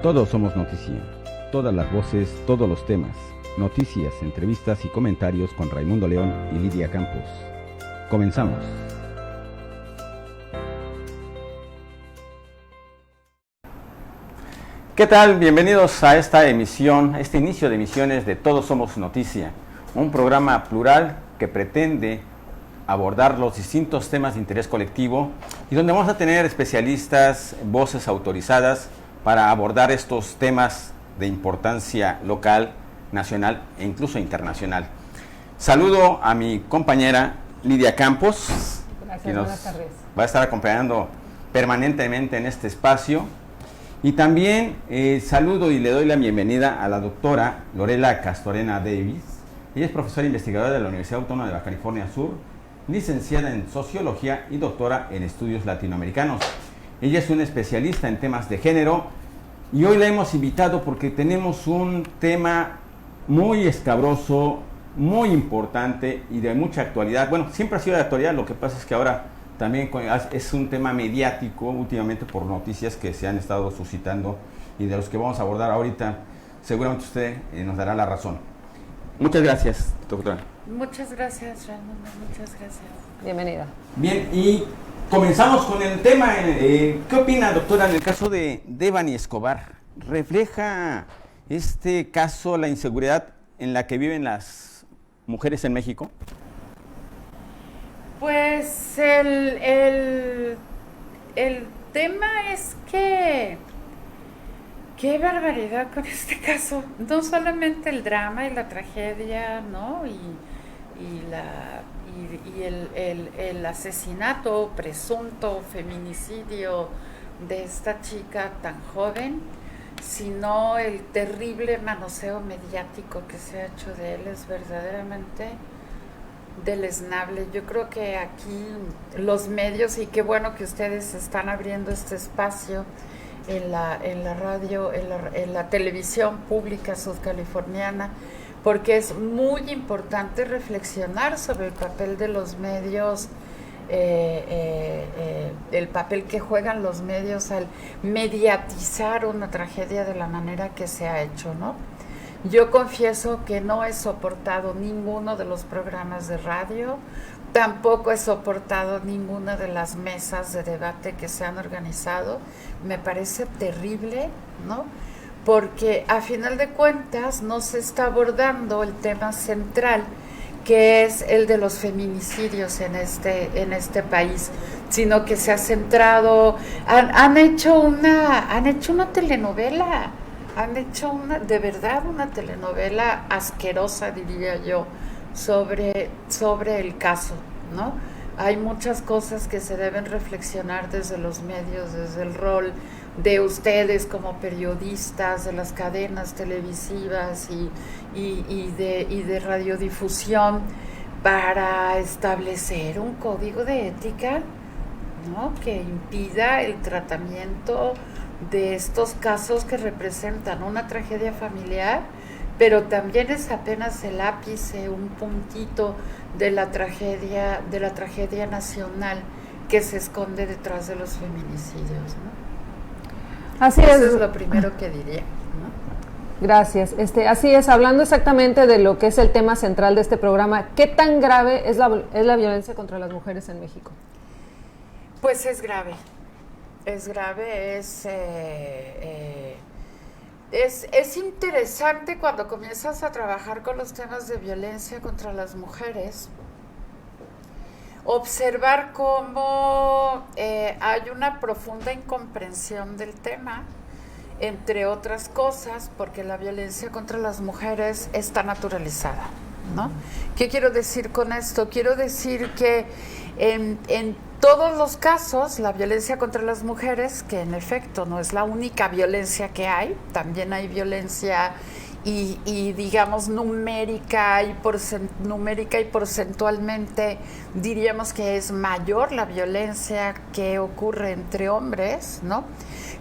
Todos somos noticia, todas las voces, todos los temas, noticias, entrevistas y comentarios con Raimundo León y Lidia Campos. Comenzamos. ¿Qué tal? Bienvenidos a esta emisión, a este inicio de emisiones de Todos Somos Noticia, un programa plural que pretende abordar los distintos temas de interés colectivo y donde vamos a tener especialistas, voces autorizadas para abordar estos temas de importancia local, nacional e incluso internacional. Saludo a mi compañera Lidia Campos, que nos va a estar acompañando permanentemente en este espacio. Y también saludo y le doy la bienvenida a la doctora Lorela Castorena Davis. Ella es profesora investigadora de la Universidad Autónoma de Baja California Sur, licenciada en Sociología y doctora en Estudios Latinoamericanos. Ella es una especialista en temas de género y hoy la hemos invitado porque tenemos un tema muy escabroso, muy importante y de mucha actualidad. Bueno, siempre ha sido de actualidad, lo que pasa es que ahora también es un tema mediático últimamente por noticias que se han estado suscitando y de los que vamos a abordar ahorita. Seguramente usted nos dará la razón. Muchas gracias, doctora. Muchas gracias, Raimundo, muchas gracias. Bienvenida. Bien, y comenzamos con el tema. ¿Qué opina, doctora, en el caso de Devani Escobar? ¿Refleja este caso la inseguridad en la que viven las mujeres en México? Pues el tema es que qué barbaridad con este caso. No solamente el drama y la tragedia, ¿no? Y el asesinato, presunto feminicidio de esta chica tan joven, sino el terrible manoseo mediático que se ha hecho de él es verdaderamente deleznable. Yo creo que aquí los medios, y qué bueno que ustedes están abriendo este espacio en la radio, en la televisión pública sudcaliforniana, porque es muy importante reflexionar sobre el papel de los medios, el papel que juegan los medios al mediatizar una tragedia de la manera que se ha hecho, ¿no? Yo confieso que no he soportado ninguno de los programas de radio, tampoco he soportado ninguna de las mesas de debate que se han organizado. Me parece terrible, ¿no? Porque a final de cuentas no se está abordando el tema central, que es el de los feminicidios en este país, sino que se ha centrado, han hecho una telenovela. Han hecho de verdad una telenovela asquerosa, diría yo, sobre el caso, ¿no? Hay muchas cosas que se deben reflexionar desde los medios, desde el rol de ustedes como periodistas, de las cadenas televisivas y de radiodifusión, para establecer un código de ética, ¿no? Que impida el tratamiento de estos casos que representan una tragedia familiar, pero también es apenas el ápice, un puntito de la tragedia nacional que se esconde detrás de los feminicidios, ¿no? Así Eso es lo primero que diría, ¿no? Gracias. Así es, hablando exactamente de lo que es el tema central de este programa, ¿qué tan grave es la violencia contra las mujeres en México? Pues es grave. Es grave, es interesante cuando comienzas a trabajar con los temas de violencia contra las mujeres, observar cómo hay una profunda incomprensión del tema, entre otras cosas, porque la violencia contra las mujeres está naturalizada, ¿no? ¿Qué quiero decir con esto? Quiero decir que en todos los casos, la violencia contra las mujeres, que en efecto no es la única violencia que hay, también hay violencia y digamos numérica y porcentualmente diríamos que es mayor la violencia que ocurre entre hombres, ¿no?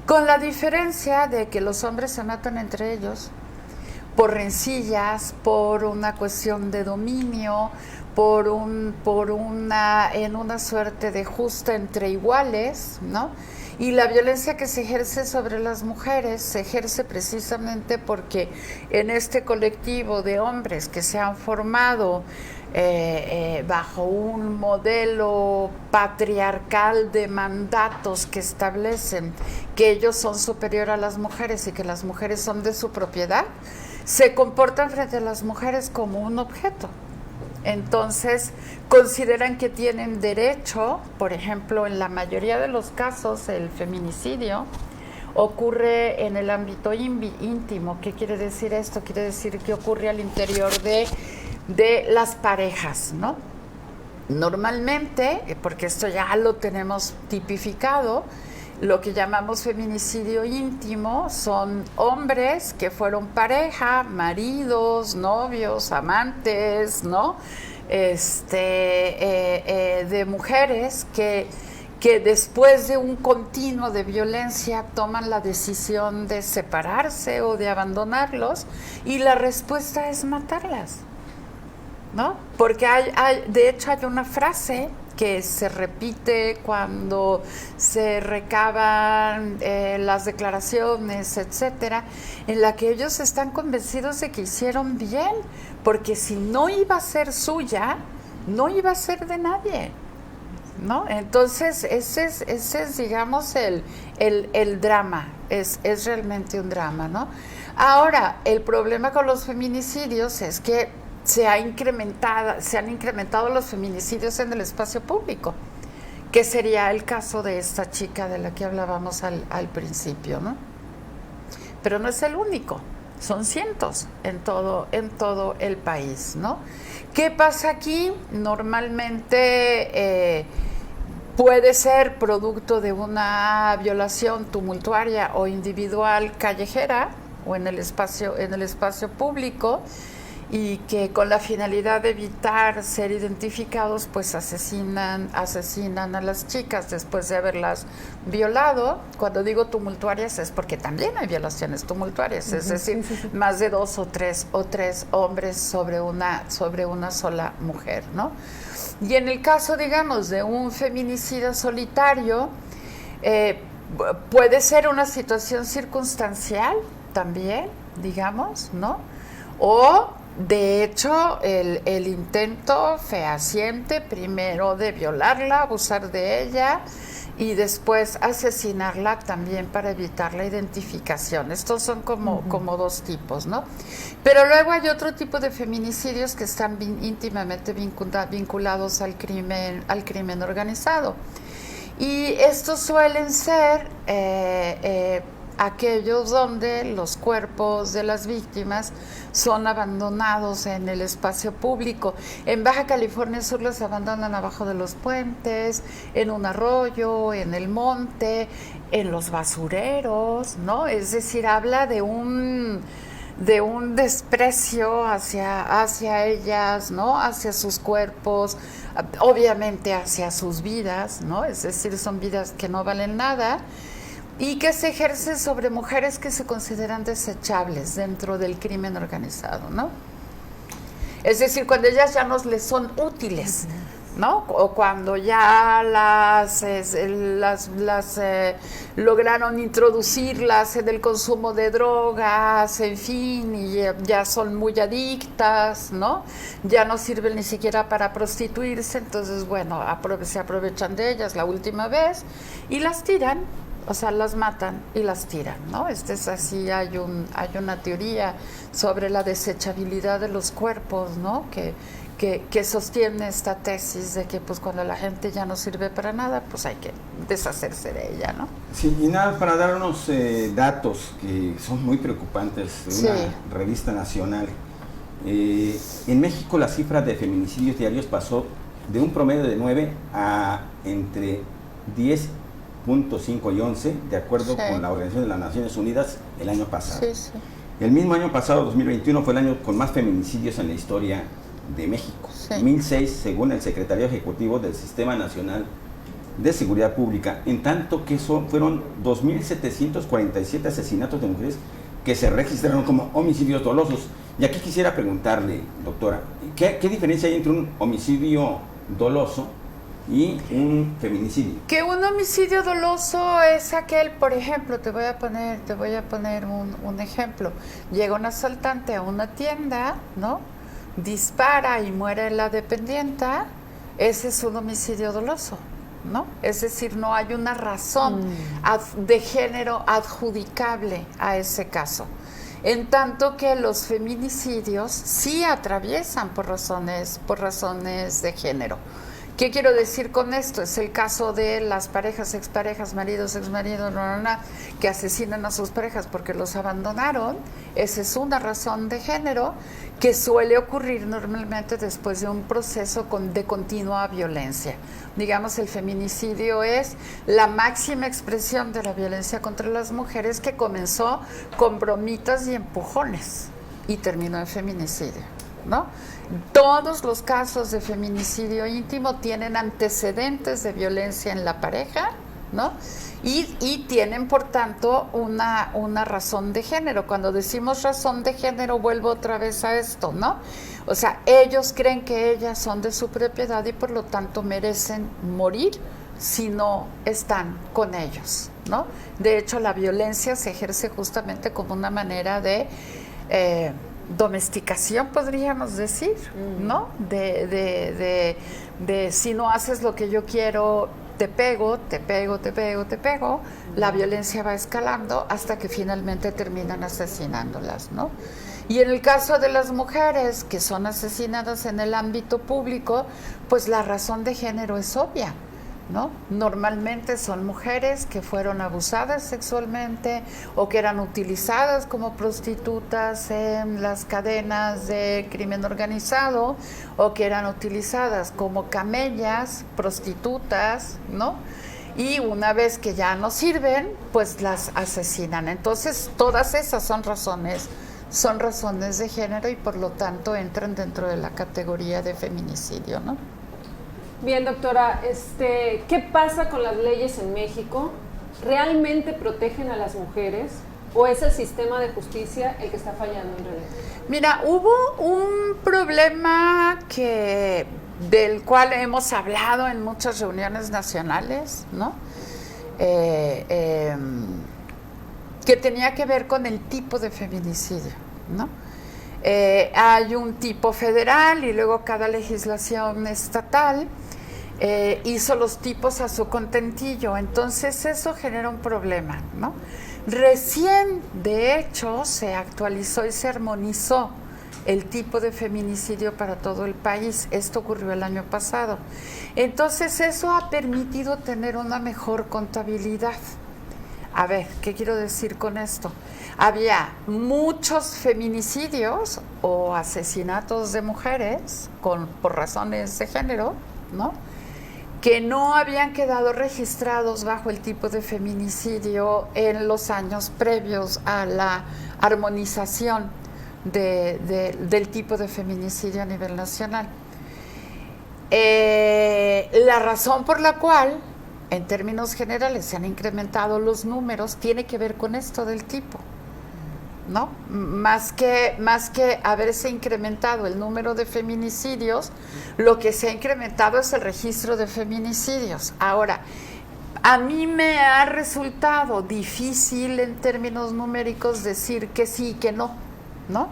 Con la diferencia de que los hombres se matan entre ellos por rencillas, por una cuestión de dominio, en una suerte de justa entre iguales, ¿no? Y la violencia que se ejerce sobre las mujeres se ejerce precisamente porque en este colectivo de hombres que se han formado bajo un modelo patriarcal de mandatos que establecen que ellos son superiores a las mujeres y que las mujeres son de su propiedad, se comportan frente a las mujeres como un objeto. Entonces, consideran que tienen derecho, por ejemplo, en la mayoría de los casos, el feminicidio ocurre en el ámbito íntimo. ¿Qué quiere decir esto? Quiere decir que ocurre al interior de las parejas, ¿no? Normalmente, porque esto ya lo tenemos tipificado, lo que llamamos feminicidio íntimo son hombres que fueron pareja, maridos, novios, amantes, ¿no? De mujeres que después de un continuo de violencia toman la decisión de separarse o de abandonarlos y la respuesta es matarlas, ¿no? Porque de hecho hay una frase que se repite cuando se recaban las declaraciones, etcétera, en la que ellos están convencidos de que hicieron bien, porque si no iba a ser suya, no iba a ser de nadie, ¿no? Entonces ese es digamos el drama, es realmente un drama, ¿no? Ahora, el problema con los feminicidios es que se han incrementado los feminicidios en el espacio público, que sería el caso de esta chica de la que hablábamos al principio, ¿no? Pero no es el único, son cientos en todo el país, ¿no? ¿Qué pasa aquí? Normalmente puede ser producto de una violación tumultuaria o individual callejera o en el espacio público, y que con la finalidad de evitar ser identificados, pues asesinan a las chicas después de haberlas violado. Cuando digo tumultuarias es porque también hay violaciones tumultuarias, es decir, más de dos o tres hombres sobre una sola mujer, ¿no? Y en el caso, digamos, de un feminicida solitario, puede ser una situación circunstancial también, digamos, ¿no? O de hecho, el intento fehaciente primero de violarla, abusar de ella y después asesinarla también para evitar la identificación. Estos son como dos tipos, ¿no? Pero luego hay otro tipo de feminicidios que están íntimamente vinculados al crimen organizado. Y estos suelen ser aquellos donde los cuerpos de las víctimas son abandonados en el espacio público. En Baja California Sur los abandonan abajo de los puentes, en un arroyo, en el monte, en los basureros, ¿no? Es decir, habla de un desprecio hacia ellas, ¿no? Hacia sus cuerpos, obviamente hacia sus vidas, ¿no? Es decir, son vidas que no valen nada, y que se ejerce sobre mujeres que se consideran desechables dentro del crimen organizado, ¿no? Es decir, cuando ellas ya no les son útiles, ¿no? O cuando ya las lograron introducirlas en el consumo de drogas, en fin, y ya son muy adictas, ¿no? Ya no sirven ni siquiera para prostituirse, entonces, bueno, se aprovechan de ellas la última vez y las tiran. O sea, las matan y las tiran, ¿no? Es así, hay una teoría sobre la desechabilidad de los cuerpos, ¿no? Que sostiene esta tesis de que pues cuando la gente ya no sirve para nada, pues hay que deshacerse de ella, ¿no? Sí, y nada, para dar unos datos que son muy preocupantes de una revista nacional. En México la cifra de feminicidios diarios pasó de un promedio de 9 a entre 10.5 y 11, de acuerdo con la Organización de las Naciones Unidas, el año pasado. El mismo año pasado, 2021, fue el año con más feminicidios en la historia de México. 1006, según el Secretario Ejecutivo del Sistema Nacional de Seguridad Pública, en tanto que fueron 2.747 asesinatos de mujeres que se registraron como homicidios dolosos. Y aquí quisiera preguntarle, doctora, ¿qué diferencia hay entre un homicidio doloso y un feminicidio? Que un homicidio doloso es aquel, por ejemplo, te voy a poner un ejemplo. Llega un asaltante a una tienda, ¿no? Dispara y muere la dependienta. Ese es un homicidio doloso, ¿no? Es decir, no hay una razón de género adjudicable a ese caso. En tanto que los feminicidios sí atraviesan por razones de género. ¿Qué quiero decir con esto? Es el caso de las parejas, exparejas, maridos, exmaridos, que asesinan a sus parejas porque los abandonaron. Esa es una razón de género que suele ocurrir normalmente después de un proceso de continua violencia. Digamos, el feminicidio es la máxima expresión de la violencia contra las mujeres, que comenzó con bromitas y empujones y terminó en feminicidio, ¿no? Todos los casos de feminicidio íntimo tienen antecedentes de violencia en la pareja, ¿no? Y tienen, por tanto, una razón de género. Cuando decimos razón de género, vuelvo otra vez a esto, ¿no? O sea, ellos creen que ellas son de su propiedad y por lo tanto merecen morir si no están con ellos, ¿no? De hecho, la violencia se ejerce justamente como una manera de domesticación, podríamos decir, ¿no? De si no haces lo que yo quiero, te pego. La violencia va escalando hasta que finalmente terminan asesinándolas, ¿no? Y en el caso de las mujeres que son asesinadas en el ámbito público, pues la razón de género es obvia, ¿no? Normalmente son mujeres que fueron abusadas sexualmente o que eran utilizadas como prostitutas en las cadenas de crimen organizado o que eran utilizadas como camellas, prostitutas, ¿no? Y una vez que ya no sirven, pues las asesinan. Entonces, todas esas son razones de género y por lo tanto entran dentro de la categoría de feminicidio, ¿no? Bien, doctora, ¿qué pasa con las leyes en México? ¿Realmente protegen a las mujeres o es el sistema de justicia el que está fallando en realidad? Mira, hubo un problema del cual hemos hablado en muchas reuniones nacionales, ¿no? Que tenía que ver con el tipo de feminicidio, ¿no? Hay un tipo federal y luego cada legislación estatal hizo los tipos a su contentillo, entonces eso genera un problema, ¿no? Recién, de hecho, se actualizó y se armonizó el tipo de feminicidio para todo el país. Esto ocurrió el año pasado. Entonces eso ha permitido tener una mejor contabilidad. A ver, ¿qué quiero decir con esto? Había muchos feminicidios o asesinatos de mujeres por razones de género, ¿no? Que no habían quedado registrados bajo el tipo de feminicidio en los años previos a la armonización del tipo de feminicidio a nivel nacional. La razón por la cual, en términos generales, se han incrementado los números tiene que ver con esto del tipo, ¿no? Más que haberse incrementado el número de feminicidios, lo que se ha incrementado es el registro de feminicidios. Ahora, a mí me ha resultado difícil en términos numéricos decir que sí y que no, ¿no?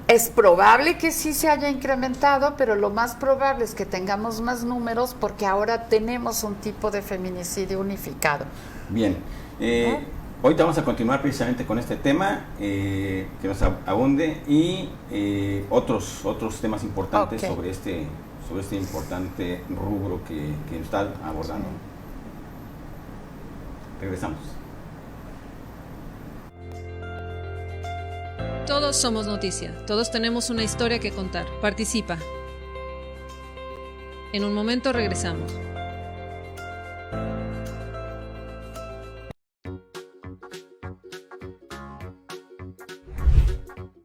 Es probable que sí se haya incrementado, pero lo más probable es que tengamos más números porque ahora tenemos un tipo de feminicidio unificado. Bien. Ahorita vamos a continuar precisamente con este tema, que nos abunde, y otros temas importantes sobre este importante rubro que está abordando. Regresamos. Todos somos noticia, todos tenemos una historia que contar. Participa. En un momento regresamos.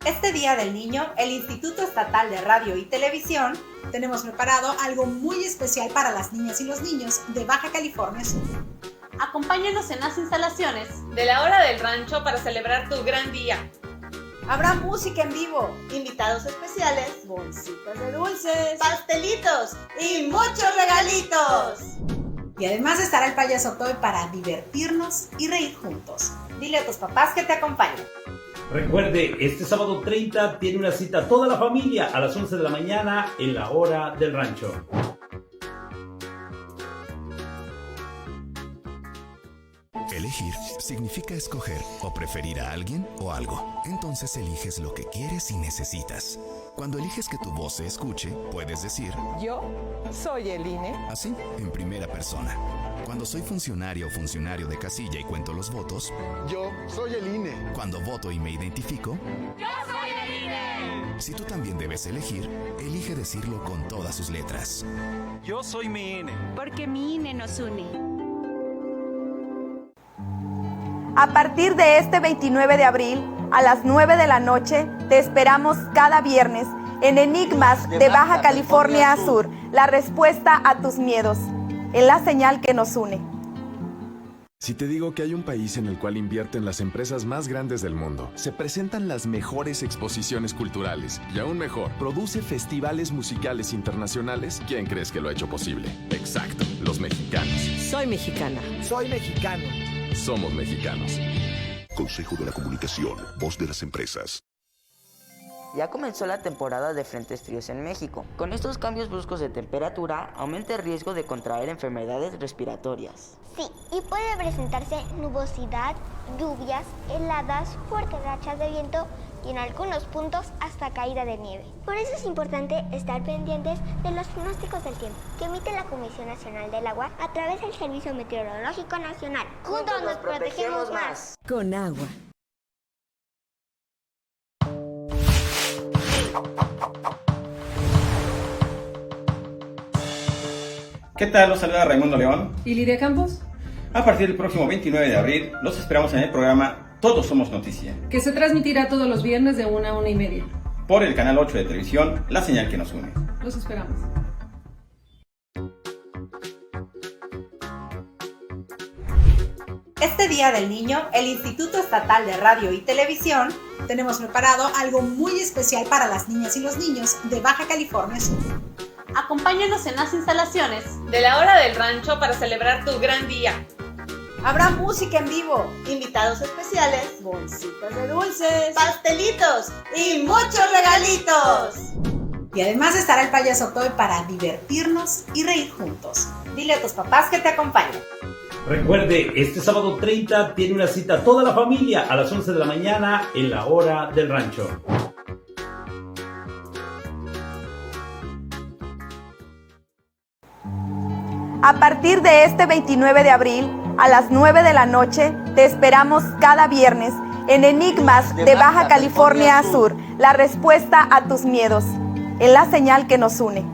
Este Día del Niño, el Instituto Estatal de Radio y Televisión tenemos preparado algo muy especial para las niñas y los niños de Baja California Sur. Acompáñanos en las instalaciones de la Hora del Rancho para celebrar tu gran día. Habrá música en vivo, invitados especiales, bolsitas de dulces, pastelitos y muchos regalitos. Y además estará el payaso Toy para divertirnos y reír juntos. Dile a tus papás que te acompañen. Recuerde, este sábado 30 tiene una cita toda la familia a las 11 de la mañana en la Hora del Rancho. Elegir significa escoger o preferir a alguien o algo. Entonces eliges lo que quieres y necesitas. Cuando eliges que tu voz se escuche, puedes decir: yo soy el INE. Así, en primera persona. Cuando soy funcionario o funcionario de casilla y cuento los votos, yo soy el INE. Cuando voto y me identifico, yo soy el INE. Si tú también debes elegir, elige decirlo con todas sus letras. Yo soy mi INE. Porque mi INE nos une. A partir de este 29 de abril, a las 9 de la noche, te esperamos cada viernes en Enigmas de Baja California Sur, la respuesta a tus miedos, en la señal que nos une. Si te digo que hay un país en el cual invierten las empresas más grandes del mundo, se presentan las mejores exposiciones culturales y aún mejor, produce festivales musicales internacionales, ¿quién crees que lo ha hecho posible? Exacto, los mexicanos. Soy mexicana. Soy mexicano. Somos mexicanos. Consejo de la Comunicación, voz de las empresas. Ya comenzó la temporada de frentes fríos en México. Con estos cambios bruscos de temperatura, aumenta el riesgo de contraer enfermedades respiratorias. Sí, y puede presentarse nubosidad, lluvias, heladas, fuertes rachas de viento y en algunos puntos hasta caída de nieve. Por eso es importante estar pendientes de los pronósticos del tiempo que emite la Comisión Nacional del Agua a través del Servicio Meteorológico Nacional. Juntos nos protegemos más. Con agua. ¿Qué tal? Los saluda Raimundo León y Lidia Campos. A partir del próximo 29 de abril, los esperamos en el programa Todos Somos Noticia, que se transmitirá todos los viernes de 1 a 1:30. Por el canal 8 de televisión, la señal que nos une. Los esperamos. Este Día del Niño, el Instituto Estatal de Radio y Televisión tenemos preparado algo muy especial para las niñas y los niños de Baja California Sur. Acompáñanos en las instalaciones de la Hora del Rancho para celebrar tu gran día. Habrá música en vivo, invitados especiales, bolsitas de dulces, pastelitos y muchos regalitos. Y además estará el payaso Toy para divertirnos y reír juntos. Dile a tus papás que te acompañen. Recuerde, este sábado 30 tiene una cita toda la familia a las 11 de la mañana en la Hora del Rancho. A partir de este 29 de abril, a las 9 de la noche, te esperamos cada viernes en Enigmas de Baja California Sur, la respuesta a tus miedos, en la señal que nos une.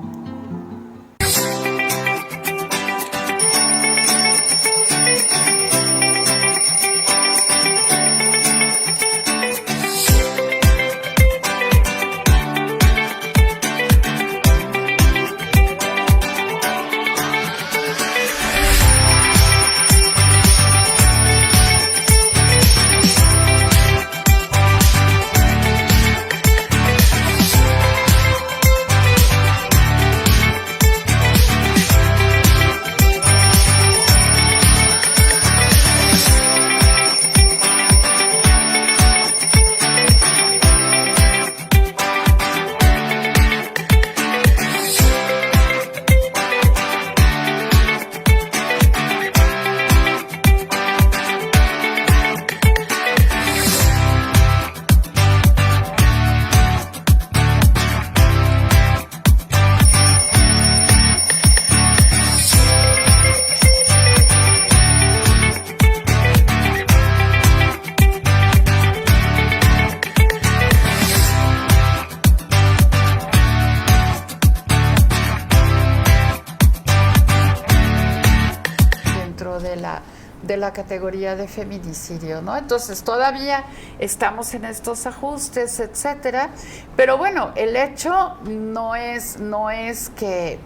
De la categoría de feminicidio, ¿no? Entonces todavía estamos en estos ajustes, etcétera, pero bueno, el hecho no es que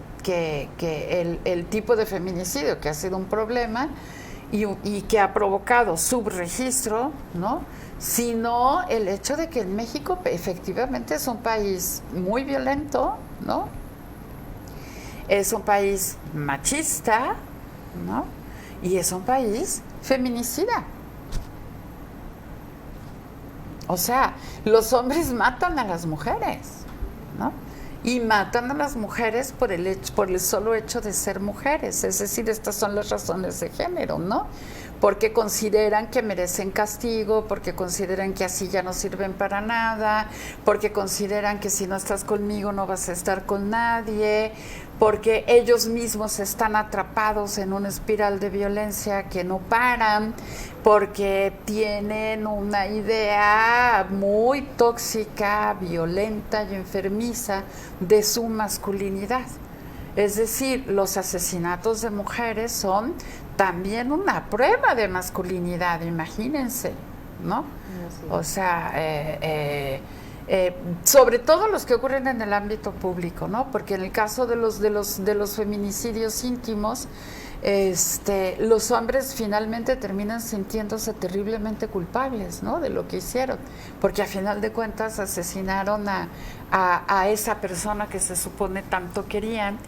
el tipo de feminicidio, que ha sido un problema, y que ha provocado subregistro, ¿no? Sino el hecho de que en México efectivamente es un país muy violento, ¿no? Es un país machista, ¿no? Y es un país feminicida. O sea, los hombres matan a las mujeres, ¿no? Y matan a las mujeres por el solo hecho de ser mujeres. Es decir, estas son las razones de género, ¿no? Porque consideran que merecen castigo, porque consideran que así ya no sirven para nada, porque consideran que si no estás conmigo no vas a estar con nadie, porque ellos mismos están atrapados en una espiral de violencia que no paran, porque tienen una idea muy tóxica, violenta y enfermiza de su masculinidad. Es decir, los asesinatos de mujeres son también una prueba de masculinidad, imagínense, ¿no? Sí. O sea, sobre todo los que ocurren en el ámbito público, ¿no? Porque en el caso de los feminicidios íntimos, los hombres finalmente terminan sintiéndose terriblemente culpables, ¿no? De lo que hicieron, porque a final de cuentas asesinaron a esa persona que se supone tanto querían,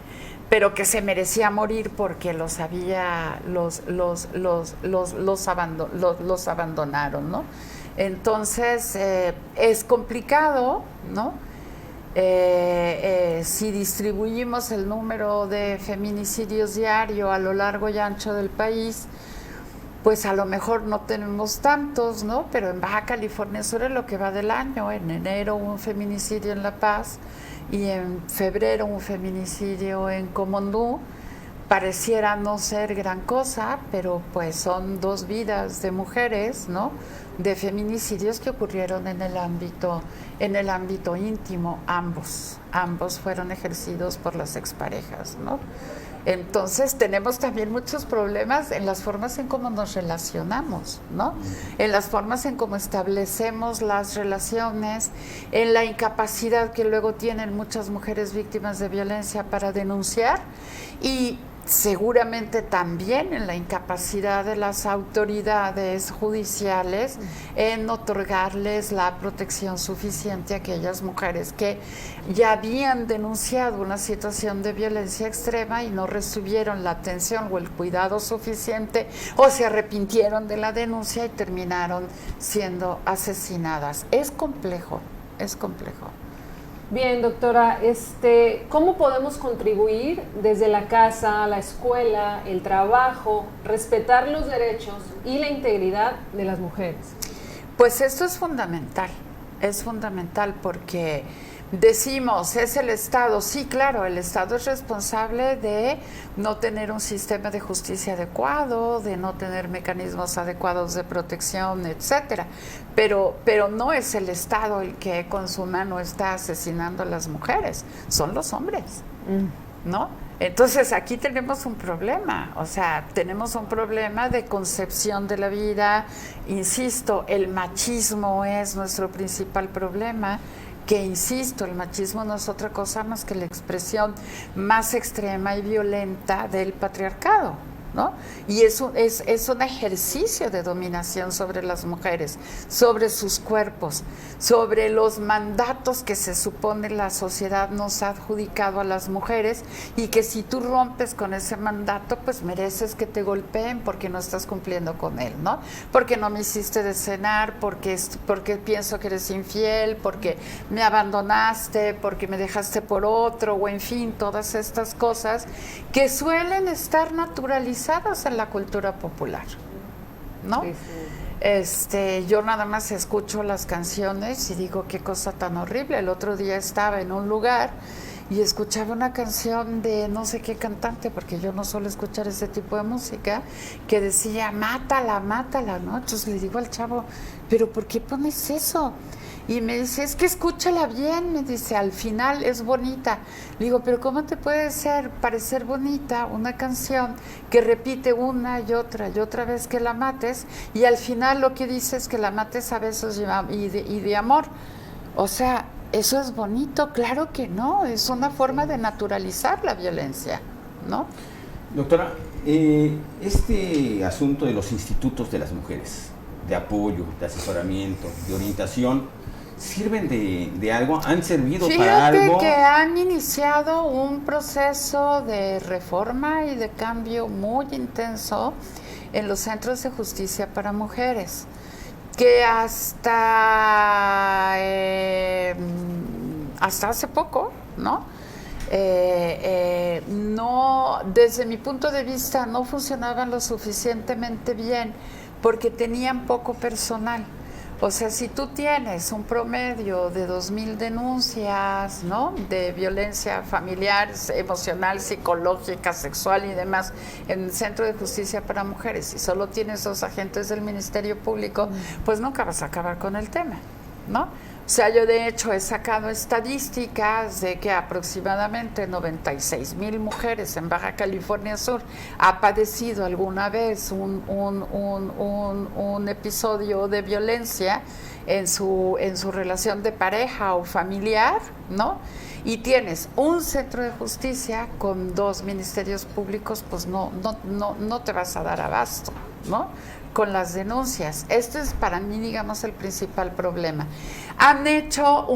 pero que se merecía morir porque los abandonaron, ¿no? Entonces es complicado, ¿no? Si distribuimos el número de feminicidios diario a lo largo y ancho del país, pues a lo mejor no tenemos tantos, ¿no? Pero en Baja California Sur es lo que va del año. En enero un feminicidio en La Paz y en febrero un feminicidio en Comondú. Pareciera no ser gran cosa, pero pues son 2 vidas de mujeres, ¿no? De feminicidios que ocurrieron en el ámbito íntimo, ambos fueron ejercidos por las exparejas, ¿no? Entonces tenemos también muchos problemas en las formas en cómo nos relacionamos, ¿no? En las formas en cómo establecemos las relaciones, en la incapacidad que luego tienen muchas mujeres víctimas de violencia para denunciar y seguramente también en la incapacidad de las autoridades judiciales en otorgarles la protección suficiente a aquellas mujeres que ya habían denunciado una situación de violencia extrema y no recibieron la atención o el cuidado suficiente o se arrepintieron de la denuncia y terminaron siendo asesinadas. Es complejo, es complejo. Bien, doctora, ¿cómo podemos contribuir desde la casa, la escuela, el trabajo, respetar los derechos y la integridad de las mujeres? Pues esto es fundamental porque decimos, es el Estado, sí, claro, el Estado es responsable de no tener un sistema de justicia adecuado, de no tener mecanismos adecuados de protección, etcétera, pero no es el Estado el que con su mano está asesinando a las mujeres, son los hombres, ¿no? Entonces aquí tenemos un problema, o sea, tenemos un problema de concepción de la vida, insisto, el machismo es nuestro principal problema, que insisto, el machismo no es otra cosa más que la expresión más extrema y violenta del patriarcado, ¿no? Y es un ejercicio de dominación sobre las mujeres, sobre sus cuerpos, sobre los mandatos que se supone la sociedad nos ha adjudicado a las mujeres y que si tú rompes con ese mandato, pues mereces que te golpeen porque no estás cumpliendo con él, ¿no? Porque no me hiciste de cenar, porque pienso que eres infiel, porque me abandonaste, porque me dejaste por otro, o en fin, todas estas cosas que suelen estar naturalizadas en la cultura popular, ¿no? Sí, sí. Yo nada más escucho las canciones y digo qué cosa tan horrible. El otro día estaba en un lugar y escuchaba una canción de no sé qué cantante, porque yo no suelo escuchar ese tipo de música, que decía, mátala, mátala, ¿no? Entonces le digo al chavo, ¿pero por qué pones eso? Y me dice, es que escúchala bien, me dice, al final es bonita. Le digo, pero ¿cómo te puede parecer bonita una canción que repite una y otra vez que la mates, y al final lo que dice es que la mates a besos y de amor? O sea, ¿eso es bonito? Claro que no, es una forma de naturalizar la violencia, ¿no? Doctora, este asunto de los institutos de las mujeres, de apoyo, de asesoramiento, de orientación, ¿sirven de algo? ¿Han servido para algo? Fíjate que han iniciado un proceso de reforma y de cambio muy intenso en los centros de justicia para mujeres, que hasta hace poco, ¿no? No, desde mi punto de vista, no funcionaban lo suficientemente bien porque tenían poco personal. O sea, si tú tienes un promedio de 2,000 denuncias, ¿no?, de violencia familiar, emocional, psicológica, sexual y demás en el Centro de Justicia para Mujeres, y solo tienes 2 agentes del Ministerio Público, pues nunca vas a acabar con el tema, ¿no? O sea, yo de hecho he sacado estadísticas de que aproximadamente 96,000 mujeres en Baja California Sur ha padecido alguna vez un episodio de violencia en su relación de pareja o familiar, ¿no? Y tienes un centro de justicia con 2 ministerios públicos, pues no te vas a dar abasto, ¿no?, con las denuncias. Este es para mí, digamos, el principal problema. Han hecho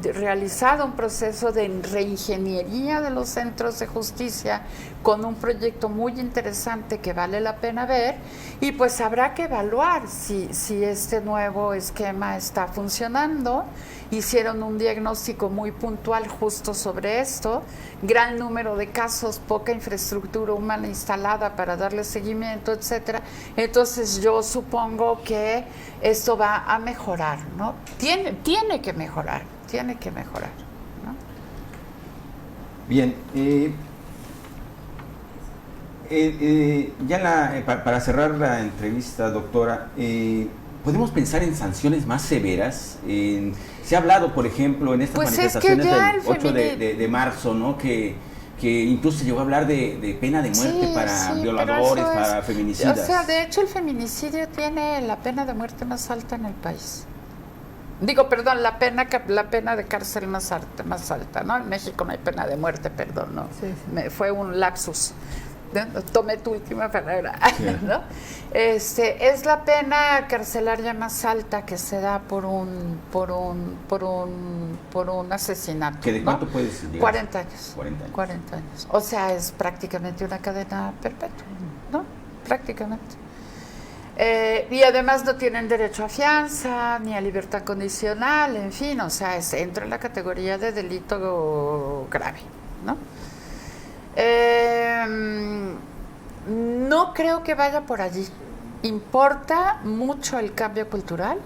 realizado un proceso de reingeniería de los centros de justicia con un proyecto muy interesante que vale la pena ver, y pues habrá que evaluar si este nuevo esquema está funcionando. Hicieron un diagnóstico muy puntual justo sobre esto, gran número de casos, poca infraestructura humana instalada para darle seguimiento, etcétera. Entonces yo supongo que esto va a mejorar, ¿no? Tiene que mejorar, ¿no? Bien, para cerrar la entrevista, doctora, ¿podemos pensar en sanciones más severas? Se ha hablado, por ejemplo, en estas manifestaciones del 8 de marzo, ¿no?, que incluso se llegó a hablar de pena de muerte para violadores, para feminicidas. O sea, de hecho el feminicidio tiene la pena de muerte más alta en el país. Digo, perdón, la pena de cárcel más alta, ¿no? En México no hay pena de muerte, perdón, ¿no? Sí. Fue un lapsus. Tomé tu última palabra, sí. ¿No? Es la pena carcelaria más alta que se da por un asesinato. ¿Que de cuánto puedes llegar? 40 años. 40 años. O sea, es prácticamente una cadena perpetua, ¿no? Prácticamente. Y además no tienen derecho a fianza, ni a libertad condicional, en fin, o sea, entra en la categoría de delito grave, ¿no? No creo que vaya por allí. Importa mucho el cambio cultural,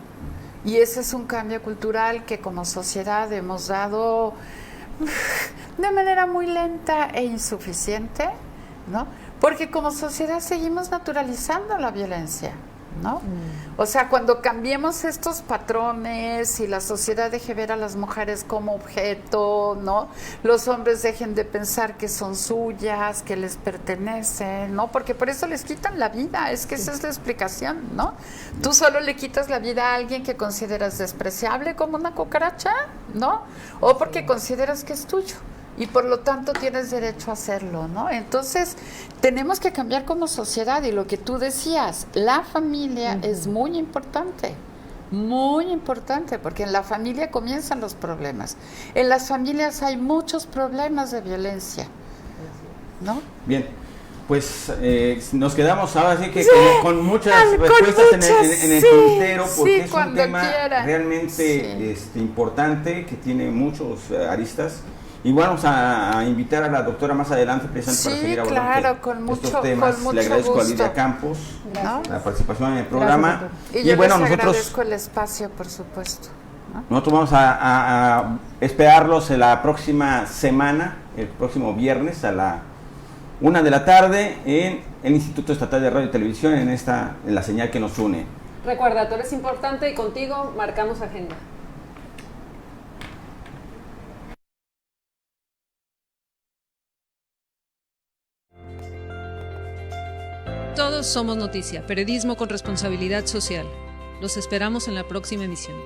y ese es un cambio cultural que como sociedad hemos dado de manera muy lenta e insuficiente, ¿no? Porque como sociedad seguimos naturalizando la violencia, ¿no? O sea, cuando cambiemos estos patrones y la sociedad deje ver a las mujeres como objeto, ¿no? Los hombres dejen de pensar que son suyas, que les pertenecen, ¿no? Porque por eso les quitan la vida, es que esa es la explicación, ¿no? Tú solo le quitas la vida a alguien que consideras despreciable como una cucaracha, ¿no? O porque consideras que es tuyo. Y por lo tanto tienes derecho a hacerlo, ¿no? Entonces, tenemos que cambiar como sociedad, y lo que tú decías, la familia es muy importante, porque en la familia comienzan los problemas. En las familias hay muchos problemas de violencia, ¿no? Bien, pues nos quedamos ahora sí que con muchas respuestas en el tintero, porque es un tema realmente importante, que tiene muchos aristas. Y vamos a invitar a la doctora más adelante precisamente para seguir abordando estos temas. Le agradezco a Lidia Campos la participación en el programa. Y yo bueno, nosotros agradezco el espacio, por supuesto, ¿no? Nosotros vamos a esperarlos en la próxima semana, el próximo viernes a la 1 de la tarde en el Instituto Estatal de Radio y Televisión, en la señal que nos une. Recuerda, tú eres importante y contigo marcamos agenda. Todos somos noticia, periodismo con responsabilidad social. Los esperamos en la próxima emisión.